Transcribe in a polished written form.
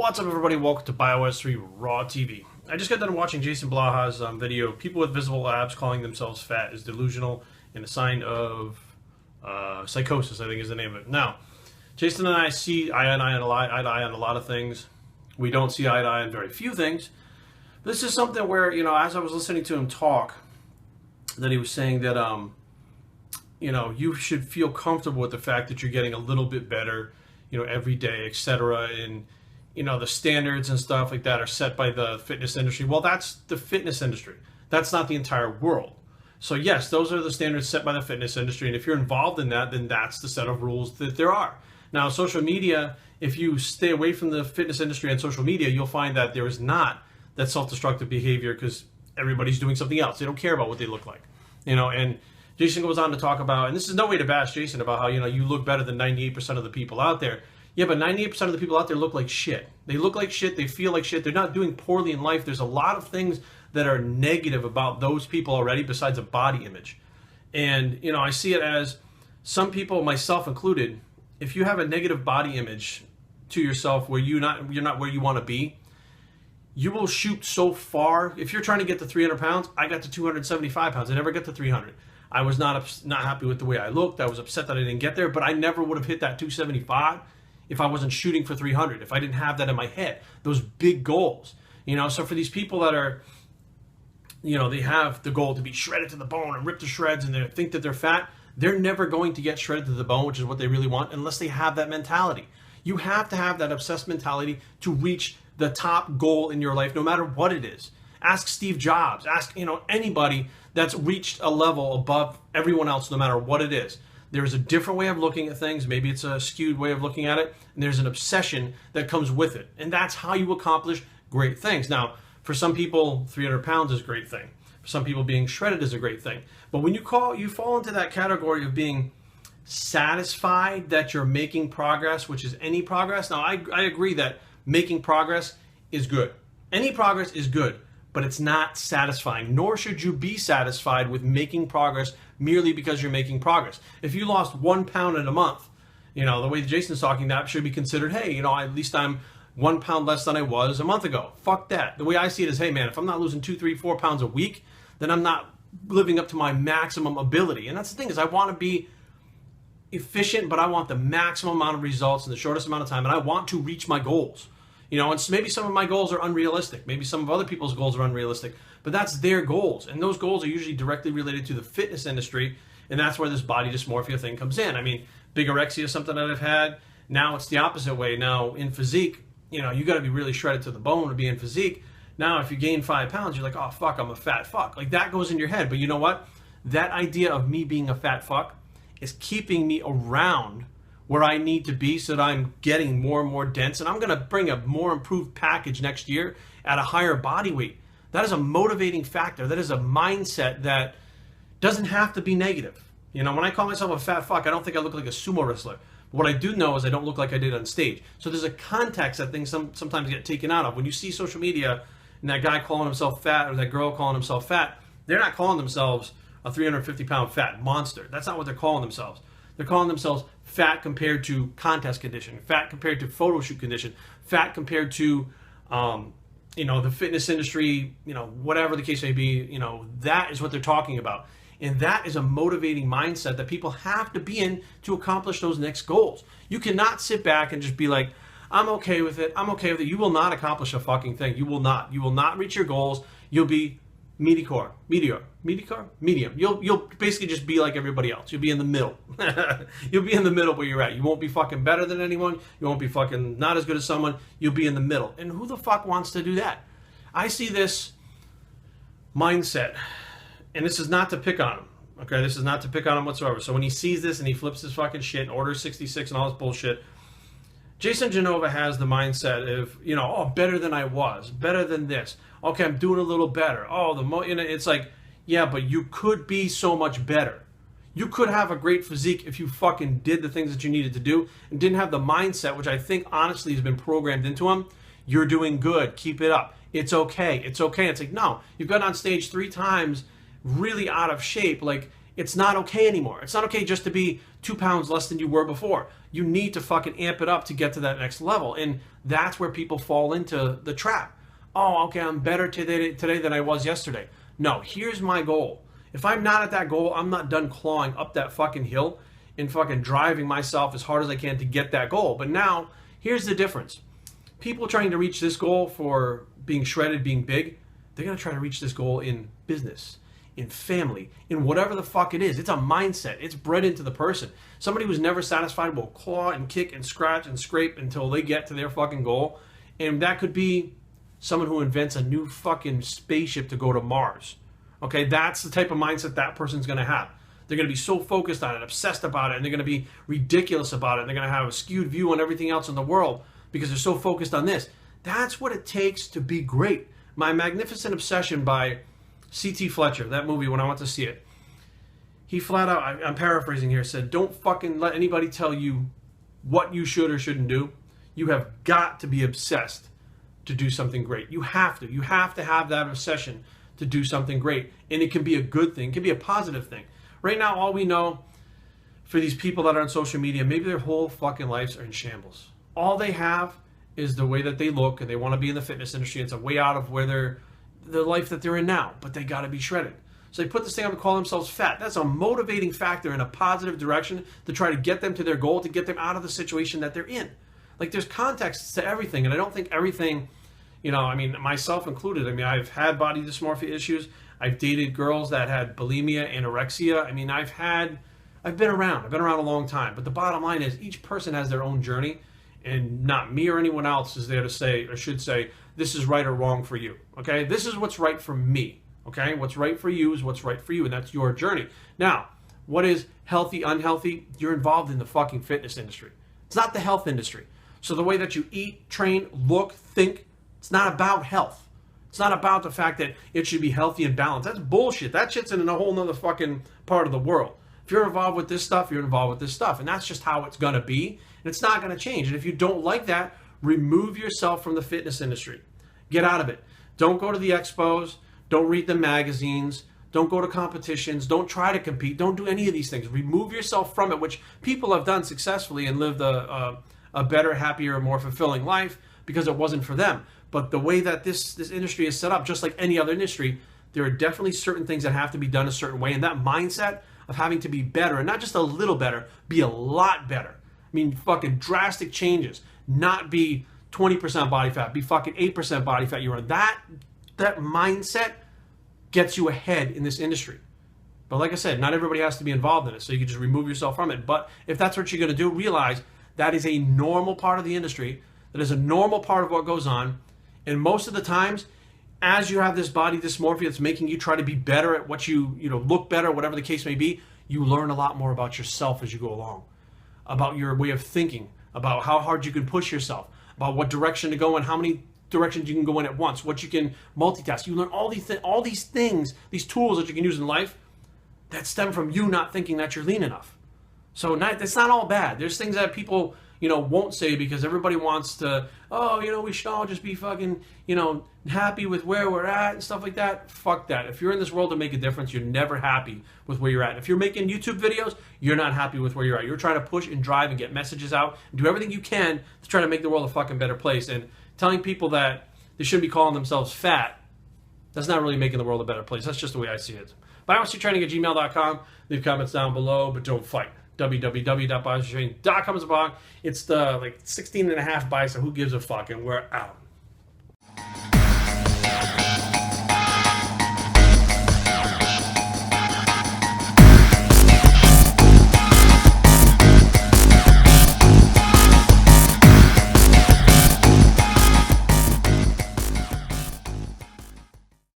What's up, everybody? Welcome to BioS 3 Raw TV. I just got done watching Jason Blaha's video. People with visible abs calling themselves fat is delusional and a sign of psychosis, I think is the name of it. Now, Jason and I see eye to eye on a lot of things. We don't see eye to eye on very few things. This is something where, you know, as I was listening to him talk, that he was saying that, you know, you should feel comfortable with the fact that you're getting a little bit better, you know, every day, etc. And, you know, the standards and stuff like that are set by the fitness industry. Well, that's the fitness industry. That's not the entire world. So yes, those are the standards set by the fitness industry. And if you're involved in that, then that's the set of rules that there are. Now, social media, if you stay away from the fitness industry and social media, you'll find that there is not that self-destructive behavior because everybody's doing something else. They don't care about what they look like, you know. And Jason goes on to talk about, and this is no way to bash Jason, about how, you know, you look better than 98% of the people out there. Yeah, but 98% of the people out there look like shit. They look like shit. They feel like shit. They're not doing poorly in life. There's a lot of things that are negative about those people already besides a body image. And, you know, I see it as some people, myself included, if you have a negative body image to yourself where you're not where you want to be, you will shoot so far. If you're trying to get to 300 pounds, I got to 275 pounds. I never got to 300. I was not happy with the way I looked. I was upset that I didn't get there, but I never would have hit that 275 if I wasn't shooting for 300, if I didn't have that in my head, those big goals. You know, so for these people that are, you know, they have the goal to be shredded to the bone and ripped to shreds and they think that they're fat, they're never going to get shredded to the bone, which is what they really want, unless they have that mentality. You have to have that obsessed mentality to reach the top goal in your life, no matter what it is. Ask Steve Jobs, ask, you know, anybody that's reached a level above everyone else, no matter what it is. There's a different way of looking at things. Maybe it's a skewed way of looking at it. And there's an obsession that comes with it. And that's how you accomplish great things. Now, for some people, 300 pounds is a great thing. For some people, being shredded is a great thing. But when you fall into that category of being satisfied that you're making progress, which is any progress. Now, I agree that making progress is good. Any progress is good, but it's not satisfying. Nor should you be satisfied with making progress merely because you're making progress. If you lost 1 pound in a month, you know, the way Jason's talking, that should be considered, hey, you know, at least I'm 1 pound less than I was a month ago. Fuck that. The way I see it is, hey, man, if I'm not losing 2, 3, 4 pounds a week, then I'm not living up to my maximum ability. And that's the thing, is I want to be efficient, but I want the maximum amount of results in the shortest amount of time, and I want to reach my goals. You know, and maybe some of my goals are unrealistic. Maybe some of other people's goals are unrealistic, but that's their goals. And those goals are usually directly related to the fitness industry, and that's where this body dysmorphia thing comes in. I mean, bigorexia is something that I've had. Now it's the opposite way. Now in physique, you know, you got to be really shredded to the bone to be in physique. Now, if you gain 5 pounds, you're like, oh, fuck, I'm a fat fuck. Like, that goes in your head. But you know what? That idea of me being a fat fuck is keeping me around where I need to be so that I'm getting more and more dense. And I'm going to bring a more improved package next year at a higher body weight. That is a motivating factor. That is a mindset that doesn't have to be negative. You know, when I call myself a fat fuck, I don't think I look like a sumo wrestler. But what I do know is I don't look like I did on stage. So there's a context that things sometimes get taken out of. When you see social media and that guy calling himself fat or that girl calling himself fat, they're not calling themselves a 350-pound fat monster. That's not what they're calling themselves. They're calling themselves fat compared to contest condition, fat compared to photo shoot condition, fat compared to, you know, the fitness industry, you know, whatever the case may be, you know, that is what they're talking about. And that is a motivating mindset that people have to be in to accomplish those next goals. You cannot sit back and just be like, I'm okay with it. I'm okay with it. You will not accomplish a fucking thing. You will not. You will not reach your goals. You'll be medium. You'll basically just be like everybody else. You'll be in the middle. You'll be in the middle where you're at. You won't be fucking better than anyone. You won't be fucking not as good as someone. You'll be in the middle. And who the fuck wants to do that? I see this mindset, and this is not to pick on him. Okay, this is not to pick on him whatsoever. So when he sees this and he flips his fucking shit and orders 66 and all this bullshit, Jason Genova has the mindset of, you know, oh, better than I was, better than this. Okay, I'm doing a little better. Oh, you know, it's like, yeah, but you could be so much better. You could have a great physique if you fucking did the things that you needed to do and didn't have the mindset, which I think honestly has been programmed into him. You're doing good. Keep it up. It's okay. It's okay. It's like, no, you've got on stage 3 times really out of shape. Like, It's not okay anymore. It's not okay just to be 2 pounds less than you were before. You need to fucking amp it up to get to that next level. And that's where people fall into the trap. Oh, okay, I'm better today than I was yesterday. No, here's my goal. If I'm not at that goal, I'm not done clawing up that fucking hill and fucking driving myself as hard as I can to get that goal. But now, here's the difference. People trying to reach this goal for being shredded, being big, they're going to try to reach this goal in business, in family, in whatever the fuck it is. It's a mindset. It's bred into the person. Somebody who's never satisfied will claw and kick and scratch and scrape until they get to their fucking goal. And that could be someone who invents a new fucking spaceship to go to Mars. Okay, that's the type of mindset that person's going to have. They're going to be so focused on it, obsessed about it, and they're going to be ridiculous about it. And they're going to have a skewed view on everything else in the world because they're so focused on this. That's what it takes to be great. My Magnificent Obsession by C.T. Fletcher, that movie, when I went to see it, he flat out, I'm paraphrasing here, said, don't fucking let anybody tell you what you should or shouldn't do. You have got to be obsessed to do something great. You have to. You have to have that obsession to do something great. And it can be a good thing. It can be a positive thing. Right now, all we know for these people that are on social media, maybe their whole fucking lives are in shambles. All they have is the way that they look, and they want to be in the fitness industry. It's a way out of where the life that they're in now, but they got to be shredded. So they put this thing up and call themselves fat. That's a motivating factor in a positive direction to try to get them to their goal, to get them out of the situation that they're in. Like, there's contexts to everything, and I don't think everything, you know, I mean, myself included. I mean, I've had body dysmorphia issues. I've dated girls that had bulimia, anorexia. I mean, I've been around. I've been around a long time. But the bottom line is each person has their own journey, and not me or anyone else is there to say, or should say, this is right or wrong for you. Okay? This is what's right for me. Okay? What's right for you is what's right for you, and that's your journey. Now, what is healthy, unhealthy? You're involved in the fucking fitness industry. It's not the health industry. So the way that you eat, train, look, think, it's not about health. It's not about the fact that it should be healthy and balanced. That's bullshit. That shit's in a whole nother fucking part of the world. If you're involved with this stuff, you're involved with this stuff. And that's just how it's going to be. And it's not going to change. And if you don't like that, remove yourself from the fitness industry. Get out of it. Don't go to the expos. Don't read the magazines. Don't go to competitions. Don't try to compete. Don't do any of these things. Remove yourself from it, which people have done successfully and lived a better, happier, more fulfilling life because it wasn't for them. But the way that this industry is set up, just like any other industry, there are definitely certain things that have to be done a certain way. And that mindset of having to be better, and not just a little better, be a lot better. I mean, fucking drastic changes. Not be 20% body fat, be fucking 8% body fat. You're on that mindset gets you ahead in this industry. But like I said, not everybody has to be involved in it, so you can just remove yourself from it. But if that's what you're going to do, realize that is a normal part of the industry. That is a normal part of what goes on. And most of the times, as you have this body dysmorphia that's making you try to be better at what you look better, whatever the case may be, you learn a lot more about yourself as you go along, about your way of thinking, about how hard you can push yourself, about what direction to go in, how many directions you can go in at once, what you can multitask. You learn all these things, these tools that you can use in life that stem from you not thinking that you're lean enough. So it's not all bad. There's things that people won't say because everybody wants to, we should all just be fucking, happy with where we're at and stuff like that. Fuck that. If you're in this world to make a difference, you're never happy with where you're at. If you're making YouTube videos, you're not happy with where you're at. You're trying to push and drive and get messages out and do everything you can to try to make the world a fucking better place. And telling people that they shouldn't be calling themselves fat, that's not really making the world a better place. That's just the way I see it. BioStraining@gmail.com. Leave comments down below, but don't fight. www.biostraining.com is a blog. It's the 16.5 buys, so who gives a fuck, and we're out.